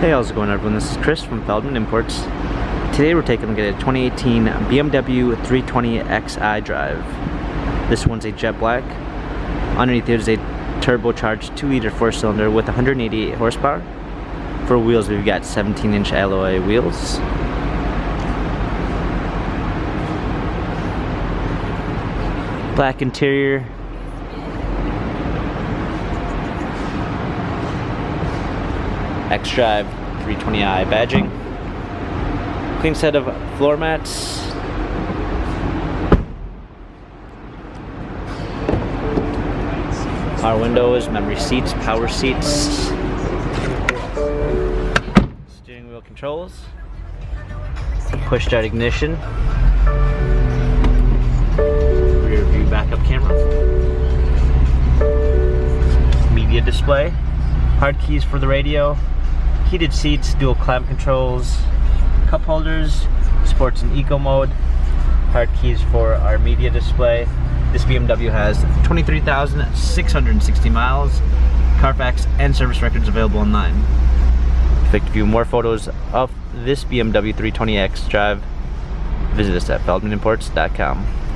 Hey, how's it going, everyone? This is Chris from Feldmann Imports. Today we're taking a look at a 2018 BMW 320 xDrive. This one's a jet black. Underneath it is a turbocharged 2-liter 4-cylinder with 188 horsepower. For wheels, we've got 17-inch alloy wheels. Black interior. xDrive 320i badging. Clean set of floor mats. Power windows, memory seats, power seats. Steering wheel controls. Push start ignition. Rear view backup camera. Media display. Hard keys for the radio. Heated seats, dual climate controls, cup holders, sports and eco mode, hard keys for our media display. This BMW has 23,660 miles, Carfax and service records available online. If you'd like to view more photos of this BMW 320 xDrive, visit us at feldmanimports.com.